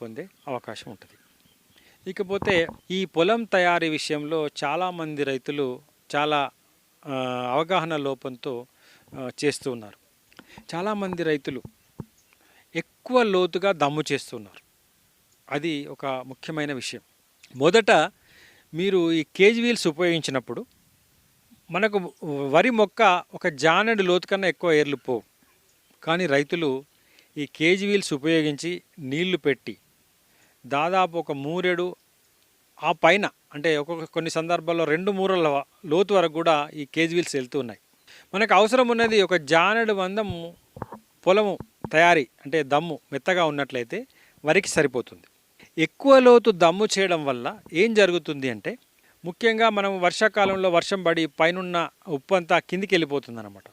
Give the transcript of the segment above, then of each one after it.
పొందే అవకాశం ఉంటుంది. ఇకపోతే ఈ పొలం తయారీ విషయంలో చాలామంది రైతులు చాలా అవగాహన లోపంతో చేస్తూ ఉన్నారు. చాలామంది రైతులు ఎక్కువ లోతుగా దమ్ము చేస్తున్నారు. అది ఒక ముఖ్యమైన విషయం. మొదట మీరు ఈ కేజ్ వీల్స్ ఉపయోగించినప్పుడు మనకు వరి మొక్క ఒక జానెడు లోతు కన్నా ఎక్కువ ఏర్లు పోవు. కానీ రైతులు ఈ కేజ్ వీల్స్ ఉపయోగించి నీళ్లు పెట్టి దాదాపు ఒక మూరెడు ఆ పైన అంటే కొన్ని సందర్భాల్లో 2 మూరల లోతు వరకు కూడా ఈ కేజ్ వీల్స్ వెళ్తూ ఉన్నాయి. మనకు అవసరం ఉన్నది ఒక జానెడు మందము పొలము తయారీ అంటే దమ్ము మెత్తగా ఉన్నట్లయితే వరికి సరిపోతుంది. ఎక్కువ లోతు దమ్ము చేయడం వల్ల ఏం జరుగుతుంది అంటే ముఖ్యంగా మనం వర్షాకాలంలో వర్షం పడి పైనున్న ఉప్పు అంతా కిందికి వెళ్ళిపోతుంది అన్నమాట.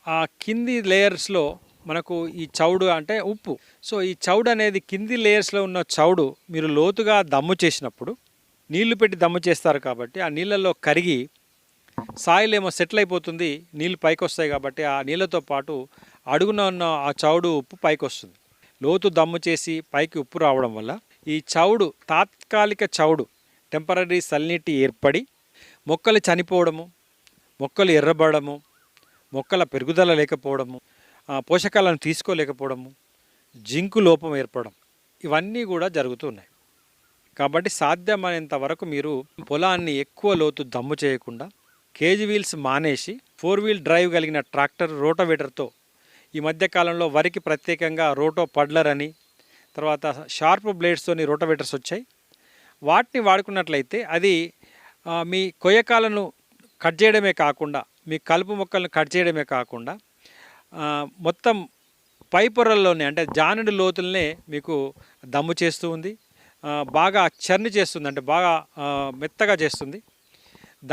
ఆ కింది లేయర్స్లో మనకు ఈ చౌడు అంటే ఉప్పు. సో ఈ చౌడు అనేది కింది లేయర్స్లో ఉన్న చౌడు మీరు లోతుగా దమ్ము చేసినప్పుడు నీళ్లు పెట్టి దమ్ము చేస్తారు కాబట్టి ఆ నీళ్ళల్లో కరిగి సాయిల్ ఏమో సెటిల్ అయిపోతుంది, నీళ్ళు పైకి వస్తాయి కాబట్టి ఆ నీళ్ళతో పాటు అడుగున ఉన్న ఆ చౌడు ఉప్పు పైకి వస్తుంది. లోతు దమ్ము చేసి పైకి ఉప్పు రావడం వల్ల ఈ చౌడు తాత్కాలిక చౌడు టెంపరీ సల్నిటీ ఏర్పడి మొక్కలు చనిపోవడము, మొక్కలు ఎర్రబడము, మొక్కల పెరుగుదల లేకపోవడము, పోషకాలను తీసుకోలేకపోవడము, జింకు లోపం ఏర్పడడం ఇవన్నీ కూడా జరుగుతున్నాయి. కాబట్టి సాధ్యమైనంత వరకు మీరు పొలాన్ని ఎక్కువ లోతు దమ్ము చేయకుండా కేజ్ వీల్స్ మానేసి 4 వీల్ డ్రైవ్ కలిగిన ట్రాక్టర్ రోటోవేటర్తో ఈ మధ్యకాలంలో వరికి ప్రత్యేకంగా రోటో పడ్లర్ అని తర్వాత షార్ప్ బ్లేడ్స్తోని రోటోవేటర్స్ వచ్చాయి. వాటిని వాడుకున్నట్లయితే అది మీ కొయ్యకాలను కట్ చేయడమే కాకుండా మీ కలుపు మొక్కలను కట్ చేయడమే కాకుండా మొత్తం పై పొరల్లోనే అంటే జానెడు లోతులనే మీకు దమ్ము చేస్తూ ఉంది, బాగా చర్ని చేస్తుంది, అంటే బాగా మెత్తగా చేస్తుంది.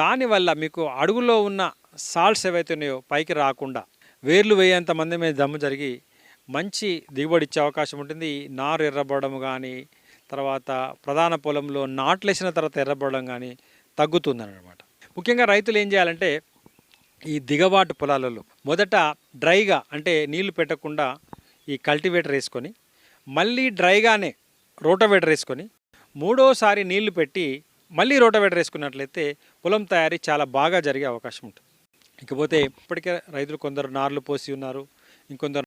దానివల్ల మీకు అడుగులో ఉన్న సాల్ట్స్ ఏవైతే ఉన్నాయో పైకి రాకుండా వేర్లు వేయేంత మంది మీద దమ్ము జరిగి మంచి దిగుబడి ఇచ్చే అవకాశం ఉంటుంది. నారు ఎర్రబడడం కానీ తర్వాత ప్రధాన పొలంలో నాట్లేసిన తర్వాత ఎర్రబడడం కానీ తగ్గుతుందన్నమాట. ముఖ్యంగా రైతులు ఏం చేయాలంటే ఈ దిగబాటు పొలాలలో మొదట డ్రైగా అంటే నీళ్లు పెట్టకుండా ఈ కల్టివేటర్ వేసుకొని మళ్ళీ డ్రైగానే రోటోవేటర్ వేసుకొని మూడోసారి నీళ్లు పెట్టి మళ్ళీ రోటోవేటర్ వేసుకున్నట్లయితే పొలం తయారీ చాలా బాగా జరిగే అవకాశం ఉంటుంది. ఇకపోతే ఇప్పటికే రైతులు కొందరు నార్లు పోసి ఉన్నారు, ఇంకొందరు